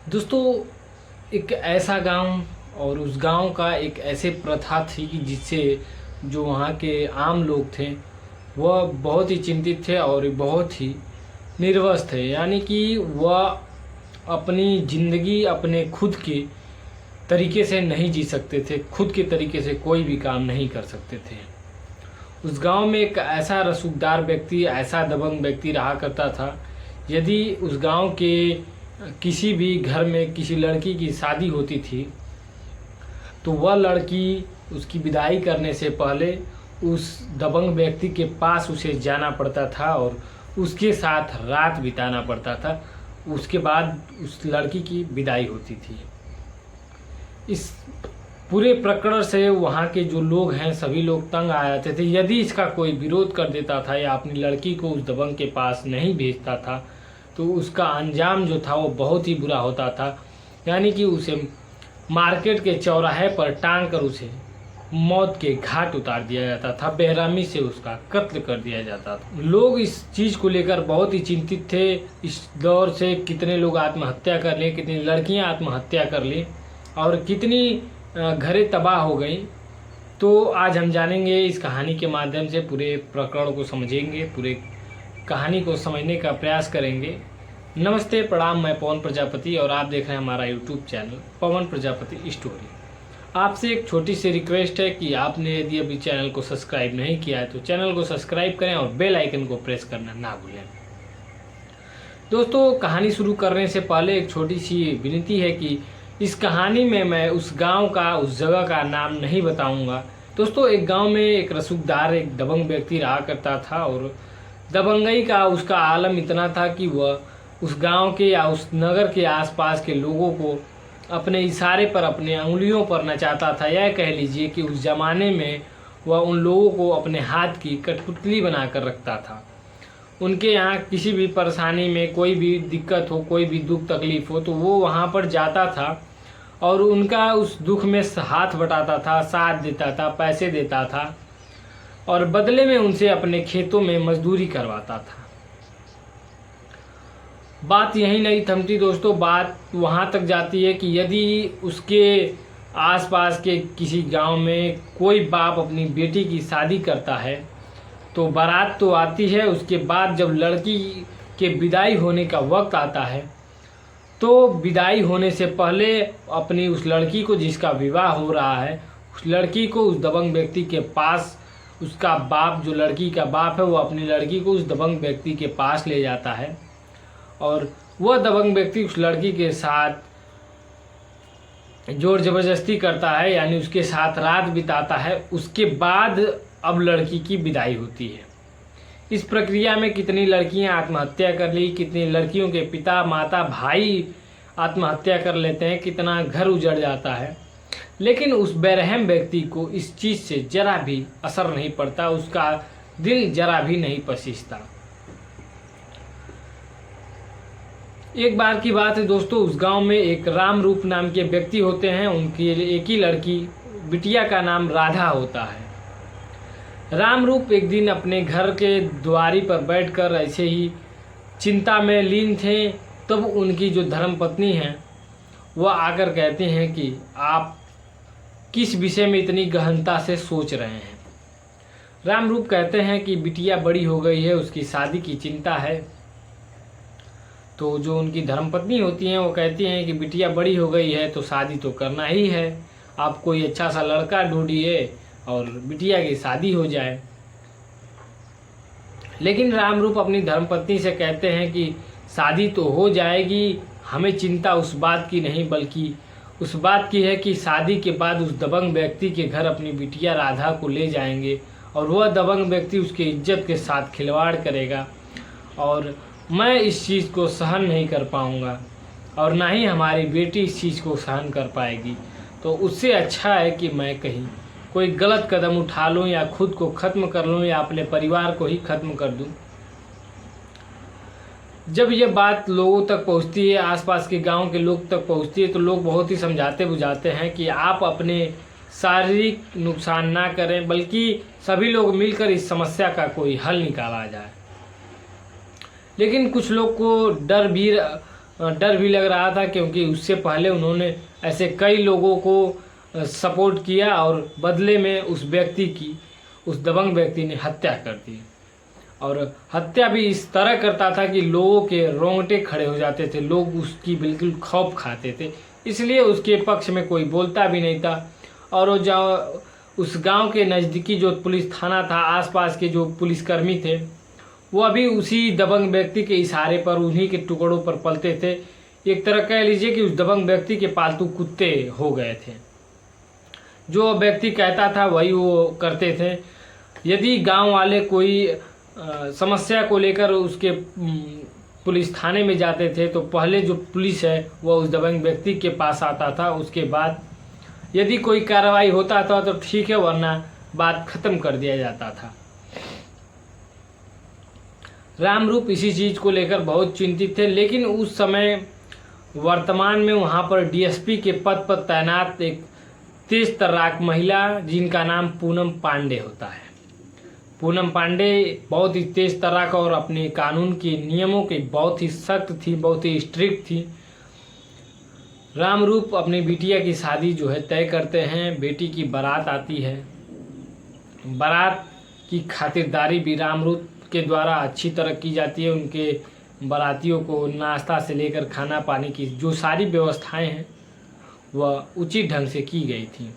दोस्तों, एक ऐसा गांव और उस गांव का एक ऐसे प्रथा थी कि जिससे जो वहाँ के आम लोग थे वह बहुत ही चिंतित थे और बहुत ही निर्वस थे। यानी कि वह अपनी ज़िंदगी अपने खुद के तरीके से नहीं जी सकते थे, खुद के तरीके से कोई भी काम नहीं कर सकते थे। उस गांव में एक ऐसा रसूखदार व्यक्ति, ऐसा दबंग व्यक्ति रहा करता था। यदि उस गांव के किसी भी घर में किसी लड़की की शादी होती थी तो वह लड़की उसकी विदाई करने से पहले उस दबंग व्यक्ति के पास उसे जाना पड़ता था और उसके साथ रात बिताना पड़ता था। उसके बाद उस लड़की की विदाई होती थी। इस पूरे प्रकरण से वहाँ के जो लोग हैं सभी लोग तंग आ जाते थे। यदि इसका कोई विरोध कर देता था या अपनी लड़की को उस दबंग के पास नहीं भेजता था तो उसका अंजाम जो था वो बहुत ही बुरा होता था। यानी कि उसे मार्केट के चौराहे पर टांग कर उसे मौत के घाट उतार दिया जाता था, बेरहमी से उसका कत्ल कर दिया जाता था। लोग इस चीज़ को लेकर बहुत ही चिंतित थे। इस दौर से कितने लोग आत्महत्या कर लिए, कितनी लड़कियां आत्महत्या कर ली और कितनी घरें तबाह हो गई। तो आज हम जानेंगे, इस कहानी के माध्यम से पूरे प्रकरण को समझेंगे, पूरे कहानी को समझने का प्रयास करेंगे। नमस्ते, प्रणाम, मैं पवन प्रजापति और आप देख रहे हैं हमारा यूट्यूब चैनल पवन प्रजापति स्टोरी। आपसे एक छोटी सी रिक्वेस्ट है कि आपने यदि अभी चैनल को सब्सक्राइब नहीं किया है तो चैनल को सब्सक्राइब करें और बेल आइकन को प्रेस करना ना भूलें। दोस्तों, कहानी शुरू करने से पहले एक छोटी सी विनती है कि इस कहानी में मैं उस गांव का, उस जगह का नाम नहीं बताऊंगा। दोस्तों, एक गांव में एक रसूखदार, एक दबंग व्यक्ति रहा करता था और दबंगई का उसका आलम इतना था कि वह उस गांव के या उस नगर के आसपास के लोगों को अपने इशारे पर, अपने उंगलियों पर नचाता था। यह कह लीजिए कि उस ज़माने में वह उन लोगों को अपने हाथ की कठपुतली बनाकर रखता था। उनके यहाँ किसी भी परेशानी में कोई भी दिक्कत हो, कोई भी दुख तकलीफ हो तो वो वहाँ पर जाता था और उनका उस दुख में हाथ बटाता था, साथ देता था, पैसे देता था और बदले में उनसे अपने खेतों में मजदूरी करवाता था। बात यही नहीं थमती दोस्तों, बात वहाँ तक जाती है कि यदि उसके आसपास के किसी गांव में कोई बाप अपनी बेटी की शादी करता है तो बारात तो आती है, उसके बाद जब लड़की के विदाई होने का वक्त आता है तो विदाई होने से पहले अपनी उस लड़की को, जिसका विवाह हो रहा है, उस लड़की को उस दबंग व्यक्ति के पास, उसका बाप, जो लड़की का बाप है, वो अपनी लड़की को उस दबंग व्यक्ति के पास ले जाता है और वह दबंग व्यक्ति उस लड़की के साथ जोर जबरदस्ती करता है, यानी उसके साथ रात बिताता है। उसके बाद अब लड़की की विदाई होती है। इस प्रक्रिया में कितनी लड़कियां आत्महत्या कर ली, कितनी लड़कियों के पिता, माता, भाई आत्महत्या कर लेते हैं, कितना घर उजड़ जाता है। लेकिन उस बेरहम व्यक्ति को इस चीज़ से जरा भी असर नहीं पड़ता, उसका दिल जरा भी नहीं पसीजता। एक बार की बात है दोस्तों, उस गांव में एक राम रूप नाम के व्यक्ति होते हैं। उनकी एक ही लड़की, बिटिया का नाम राधा होता है। राम रूप एक दिन अपने घर के द्वारी पर बैठकर ऐसे ही चिंता में लीन थे। तब उनकी जो धर्मपत्नी हैं वह आकर कहते हैं कि आप किस विषय में इतनी गहनता से सोच रहे हैं। राम रूप कहते हैं कि बिटिया बड़ी हो गई है, उसकी शादी की चिंता है। तो जो उनकी धर्मपत्नी होती हैं वो कहती हैं कि बिटिया बड़ी हो गई है तो शादी तो करना ही है, आप कोई अच्छा सा लड़का ढूंढिए और बिटिया की शादी हो जाए। लेकिन रामरूप अपनी धर्मपत्नी से कहते हैं कि शादी तो हो जाएगी, हमें चिंता उस बात की नहीं बल्कि उस बात की है कि शादी के बाद उस दबंग व्यक्ति के घर अपनी बिटिया राधा को ले जाएंगे और वह दबंग व्यक्ति उसके इज्जत के साथ खिलवाड़ करेगा और मैं इस चीज़ को सहन नहीं कर पाऊँगा और ना ही हमारी बेटी इस चीज़ को सहन कर पाएगी। तो उससे अच्छा है कि मैं कहीं कोई गलत कदम उठा लूँ या खुद को ख़त्म कर लूँ या अपने परिवार को ही ख़त्म कर दूँ। जब ये बात लोगों तक पहुँचती है, आसपास के गांव के लोग तक पहुँचती है, तो लोग बहुत ही समझाते बुझाते हैं कि आप अपने शारीरिक नुकसान ना करें, बल्कि सभी लोग मिलकर इस समस्या का कोई हल निकाला जाए। लेकिन कुछ लोग को डर भी डर भी लग रहा था, क्योंकि उससे पहले उन्होंने ऐसे कई लोगों को सपोर्ट किया और बदले में उस दबंग व्यक्ति ने हत्या कर दी। और हत्या भी इस तरह करता था कि लोगों के रोंगटे खड़े हो जाते थे, लोग उसकी बिल्कुल खौफ खाते थे, इसलिए उसके पक्ष में कोई बोलता भी नहीं था। और वो उस गांव के नज़दीकी जो पुलिस थाना था, आसपास के जो पुलिसकर्मी थे, वो अभी उसी दबंग व्यक्ति के इशारे पर, उन्हीं के टुकड़ों पर पलते थे। एक तरह कह लीजिए कि उस दबंग व्यक्ति के पालतू कुत्ते हो गए थे। जो व्यक्ति कहता था वही वो करते थे। यदि गांव वाले कोई समस्या को लेकर उसके पुलिस थाने में जाते थे तो पहले जो पुलिस है वह उस दबंग व्यक्ति के पास आता था। उसके बाद यदि कोई कार्रवाई होता था तो ठीक है, वरना बात खत्म कर दिया जाता था। रामरूप इसी चीज़ को लेकर बहुत चिंतित थे, लेकिन उस समय वर्तमान में वहाँ पर डीएसपी के पद पर तैनात एक तेज तर्राक महिला, जिनका नाम पूनम पांडे होता है। पूनम पांडे बहुत ही तेज तर्राक और अपने कानून के नियमों के बहुत ही सख्त थी, बहुत ही स्ट्रिक्ट थी। रामरूप अपनी बिटिया की शादी जो है तय करते हैं। बेटी की बारात आती है। बारात की खातिरदारी भी रामरूप के द्वारा अच्छी तरह की जाती है। उनके बारातियों को नाश्ता से लेकर खाना पानी की जो सारी व्यवस्थाएं हैं वह उचित ढंग से की गई थी।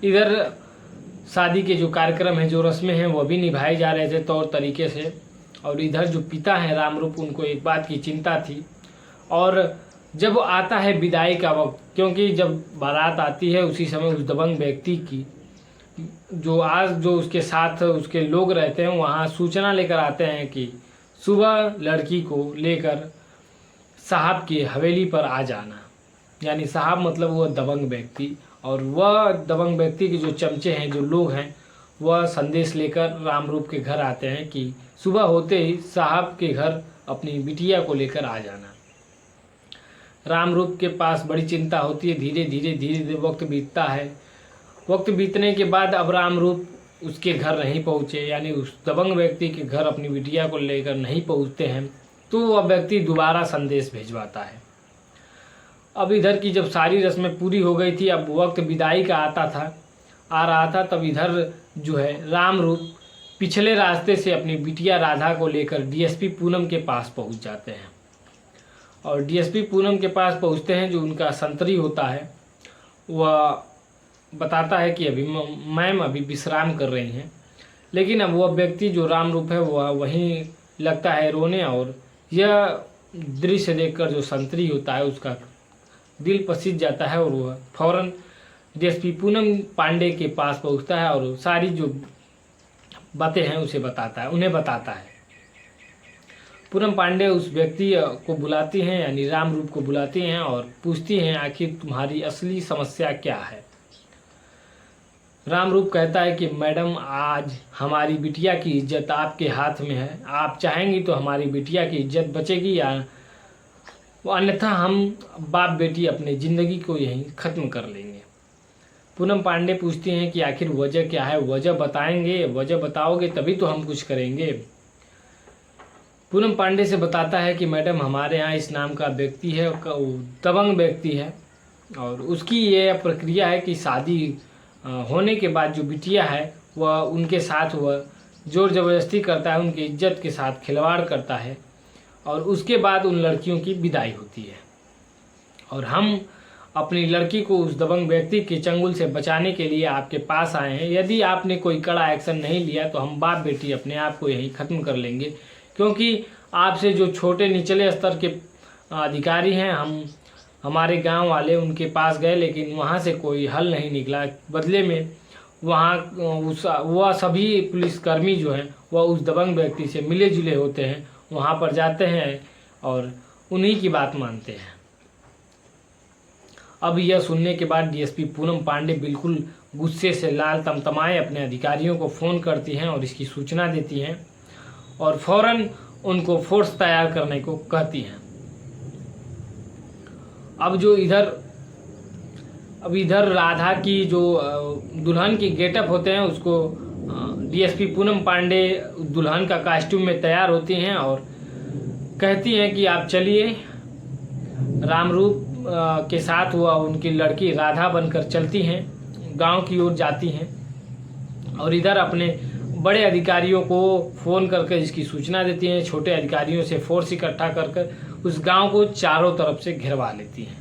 इधर शादी के जो कार्यक्रम हैं, जो रस्में हैं, वह भी निभाए जा रहे थे तौर तरीके से। और इधर जो पिता हैं रामरूप, उनको एक बात की चिंता थी। और जब आता है विदाई का वक्त, क्योंकि जब बारात आती है उसी समय उस दबंग व्यक्ति की जो उसके साथ उसके लोग रहते हैं वहाँ सूचना लेकर आते हैं कि सुबह लड़की को लेकर साहब की हवेली पर आ जाना। यानी साहब मतलब वह दबंग व्यक्ति, और वह दबंग व्यक्ति के जो चमचे हैं, जो लोग हैं, वह संदेश लेकर रामरूप के घर आते हैं कि सुबह होते ही साहब के घर अपनी बिटिया को लेकर आ जाना। रामरूप के पास बड़ी चिंता होती है। धीरे धीरे वक्त बीतता है। वक्त बीतने के बाद अब रामरूप उसके घर नहीं पहुँचे, यानी उस दबंग व्यक्ति के घर अपनी बिटिया को लेकर नहीं पहुँचते हैं, तो वह व्यक्ति दोबारा संदेश भिजवाता है। अब इधर की जब सारी रस्में पूरी हो गई थी, अब वक्त विदाई का आ रहा था, तब इधर जो है रामरूप पिछले रास्ते से अपनी बिटिया राधा को लेकर डीएसपी पूनम के पास पहुंच जाते हैं। और डीएसपी पूनम के पास पहुंचते हैं, जो उनका संतरी होता है, वह बताता है कि मैम अभी विश्राम कर रही हैं। लेकिन अब वह व्यक्ति जो रामरूप है वह वहीं लगता है रोने, और यह दृश्य देखकर जो संतरी होता है उसका दिल पसीज जाता है, और वह फौरन डीएसपी पूनम पांडे के पास पहुंचता है और सारी जो बातें हैं उन्हें बताता है। पूनम पांडे उस व्यक्ति को बुलाती हैं, यानी रामरूप को बुलाती हैं और पूछती हैं आखिर तुम्हारी असली समस्या क्या है। रामरूप कहता है कि मैडम, आज हमारी बिटिया की इज्जत आपके हाथ में है। आप चाहेंगी तो हमारी बिटिया की इज्जत बचेगी, या अन्यथा हम बाप बेटी अपने ज़िंदगी को यहीं ख़त्म कर लेंगे। पूनम पांडे पूछती हैं कि आखिर वजह क्या है। वजह बताएंगे, वजह बताओगे तभी तो हम कुछ करेंगे। पूनम पांडे से बताता है कि मैडम, हमारे यहाँ इस नाम का व्यक्ति है, दबंग व्यक्ति है, और उसकी ये प्रक्रिया है कि शादी होने के बाद जो बिटिया है वह उनके साथ वह जोर ज़बरदस्ती करता है, उनकी इज्जत के साथ खिलवाड़ करता है, और उसके बाद उन लड़कियों की विदाई होती है। और हम अपनी लड़की को उस दबंग व्यक्ति के चंगुल से बचाने के लिए आपके पास आए हैं। यदि आपने कोई कड़ा एक्शन नहीं लिया तो हम बाप बेटी अपने आप को यहीं ख़त्म कर लेंगे, क्योंकि आपसे जो छोटे निचले स्तर के अधिकारी हैं, हमारे गांव वाले उनके पास गए, लेकिन वहां से कोई हल नहीं निकला। बदले में वह सभी पुलिसकर्मी जो हैं वह उस दबंग व्यक्ति से मिले जुले होते हैं, वहां पर जाते हैं और उन्हीं की बात मानते हैं। अब यह सुनने के बाद डीएसपी पूनम पांडे बिल्कुल गुस्से से लाल तमतमाए अपने अधिकारियों को फ़ोन करती हैं और इसकी सूचना देती हैं, और फौरन उनको फोर्स तैयार करने को कहती हैं। अब इधर राधा की जो दुल्हन की गेटअप होते हैं उसको डीएसपी पूनम पांडे दुल्हन का कॉस्ट्यूम में तैयार होती हैं और कहती हैं कि आप चलिए, रामरूप के साथ वह उनकी लड़की राधा बनकर चलती हैं, गांव की ओर जाती हैं और इधर अपने बड़े अधिकारियों को फ़ोन करके इसकी सूचना देती हैं। छोटे अधिकारियों से फोर्स इकट्ठा कर उस गांव को चारों तरफ से घिरवा लेती हैं।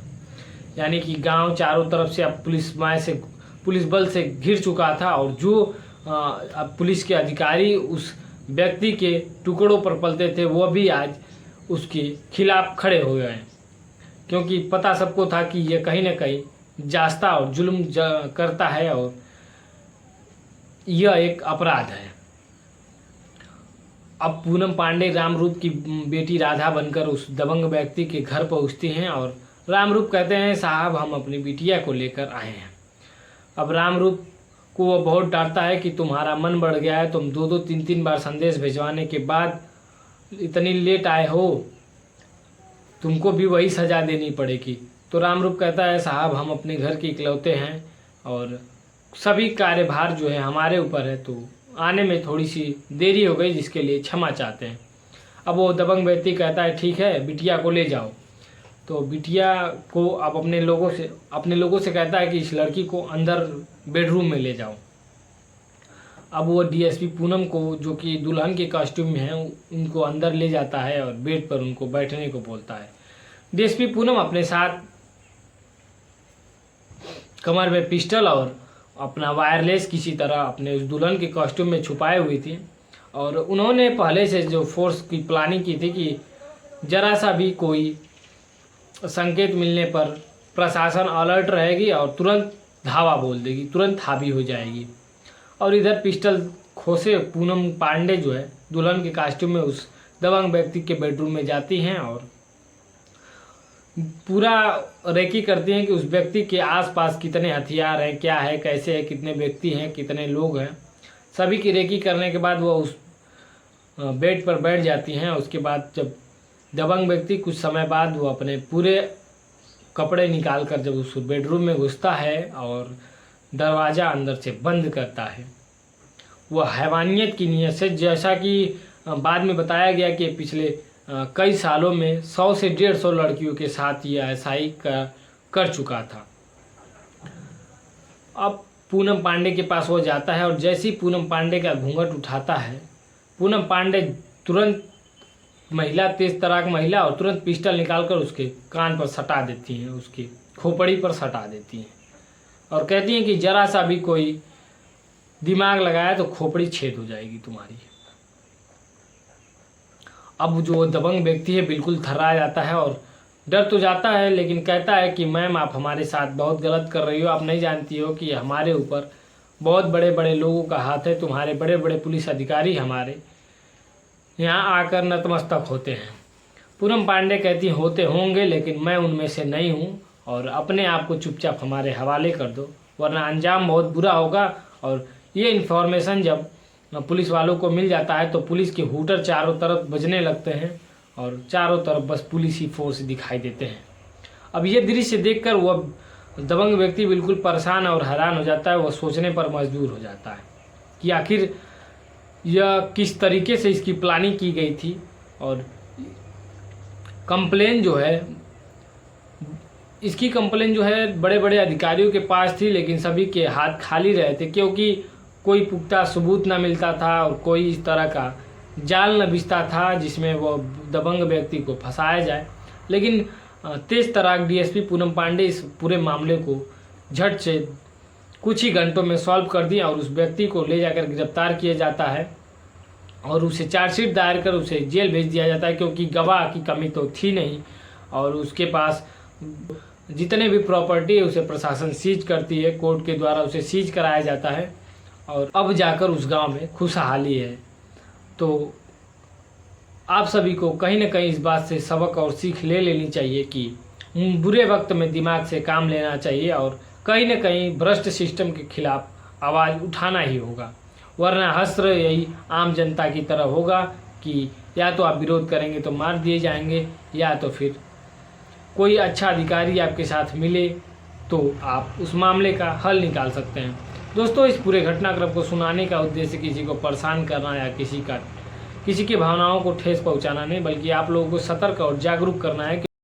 यानी कि गांव चारों तरफ से अब पुलिस बल से घिर चुका था और जो अब पुलिस के अधिकारी उस व्यक्ति के टुकड़ों पर पलते थे वो भी आज उसके खिलाफ खड़े हो गए, क्योंकि पता सबको था कि यह कहीं न कहीं जास्ता और जुल्म करता है और यह एक अपराध है। अब पूनम पांडे रामरूप की बेटी राधा बनकर उस दबंग व्यक्ति के घर पहुंचती हैं और रामरूप कहते हैं, साहब हम अपनी बिटिया को लेकर आए हैं। अब रामरूप को वो बहुत डांटता है कि तुम्हारा मन बढ़ गया है, तुम 2-2 3-3 बार संदेश भिजवाने के बाद इतनी लेट आए हो, तुमको भी वही सज़ा देनी पड़ेगी। तो रामरूप कहता है, साहब हम अपने घर के इकलौते हैं और सभी कार्यभार जो है हमारे ऊपर है, तो आने में थोड़ी सी देरी हो गई जिसके लिए क्षमा चाहते हैं। अब वो दबंग व्यक्ति कहता है, ठीक है बिटिया को ले जाओ। तो बिटिया को अब अपने लोगों से कहता है कि इस लड़की को अंदर बेडरूम में ले जाओ। अब वो डीएसपी पूनम को, जो कि दुल्हन के कॉस्ट्यूम में है, उनको अंदर ले जाता है और बेड पर उनको बैठने को बोलता है। डीएसपी पूनम अपने साथ कमर में पिस्टल और अपना वायरलेस किसी तरह अपने उस दुल्हन के कॉस्ट्यूम में छुपाए हुई थी और उन्होंने पहले से जो फोर्स की प्लानिंग की थी कि जरा सा भी कोई संकेत मिलने पर प्रशासन अलर्ट रहेगी और तुरंत धावा बोल देगी, तुरंत हावी हो जाएगी। और इधर पिस्टल खोसे पूनम पांडे जो है दुल्हन के कॉस्ट्यूम में उस दबंग व्यक्ति के बेडरूम में जाती हैं और पूरा रेकी करती हैं कि उस व्यक्ति के आसपास कितने हथियार हैं, क्या है, कैसे है, कितने व्यक्ति हैं, कितने लोग हैं। सभी की रेकी करने के बाद वो उस बेड पर बैठ जाती हैं। उसके बाद जब दबंग व्यक्ति कुछ समय बाद वो अपने पूरे कपड़े निकाल कर जब उस बेडरूम में घुसता है और दरवाज़ा अंदर से बंद करता है, वह हैवानियत की नीयत से, जैसा कि बाद में बताया गया कि पिछले कई सालों में 100 से 150 लड़कियों के साथ ये ऐसा ही कर चुका था। अब पूनम पांडे के पास वो जाता है और जैसे ही पूनम पांडे का घूंघट उठाता है, पूनम पांडे तुरंत तेज तराक महिला और तुरंत पिस्टल निकालकर उसके कान पर सटा देती हैं, उसकी खोपड़ी पर सटा देती हैं और कहती हैं कि जरा सा भी कोई दिमाग लगाया तो खोपड़ी छेद हो जाएगी तुम्हारी। अब जो दबंग व्यक्ति है बिल्कुल थर्रा जाता है और डर तो जाता है, लेकिन कहता है कि मैम आप हमारे साथ बहुत गलत कर रही हो, आप नहीं जानती हो कि हमारे ऊपर बहुत बड़े बड़े लोगों का हाथ है, तुम्हारे बड़े बड़े पुलिस अधिकारी हमारे यहाँ आकर नतमस्तक होते हैं। पूनम पांडे कहती होते होंगे, लेकिन मैं उनमें से नहीं हूँ और अपने आप को चुपचाप हमारे हवाले कर दो, वरना अंजाम बहुत बुरा होगा। और ये इन्फॉर्मेशन जब पुलिस वालों को मिल जाता है तो पुलिस के हूटर चारों तरफ बजने लगते हैं और चारों तरफ बस पुलिस ही फोर्स दिखाई देते हैं। अब ये दृश्य देखकर वह दबंग व्यक्ति बिल्कुल परेशान और हैरान हो जाता है। वह सोचने पर मजबूर हो जाता है कि आखिर यह किस तरीके से इसकी प्लानिंग की गई थी। और इसकी कंप्लेन जो है बड़े बड़े अधिकारियों के पास थी, लेकिन सभी के हाथ खाली रहे थे, क्योंकि कोई पुख्ता सबूत न मिलता था और कोई इस तरह का जाल न बिछता था जिसमें वो दबंग व्यक्ति को फंसाया जाए। लेकिन तेज तराक डीएसपी पूनम पांडे इस पूरे मामले को झट से कुछ ही घंटों में सॉल्व कर दिया और उस व्यक्ति को ले जाकर गिरफ्तार किया जाता है और उसे चार्जशीट दायर कर उसे जेल भेज दिया जाता है, क्योंकि गवाह की कमी तो थी नहीं और उसके पास जितने भी प्रॉपर्टी है उसे प्रशासन सीज करती है, कोर्ट के द्वारा उसे सीज कराया जाता है और अब जाकर उस गांव में खुशहाली है। तो आप सभी को कहीं ना कहीं इस बात से सबक और सीख ले लेनी चाहिए कि बुरे वक्त में दिमाग से काम लेना चाहिए और कहीं ना कहीं भ्रष्ट सिस्टम के खिलाफ आवाज़ उठाना ही होगा, वरना हश्र यही आम जनता की तरह होगा कि या तो आप विरोध करेंगे तो मार दिए जाएंगे, या तो फिर कोई अच्छा अधिकारी आपके साथ मिले तो आप उस मामले का हल निकाल सकते हैं। दोस्तों, इस पूरे घटनाक्रम को सुनाने का उद्देश्य किसी को परेशान करना या किसी की भावनाओं को ठेस पहुंचाना नहीं, बल्कि आप लोगों को सतर्क और जागरूक करना है।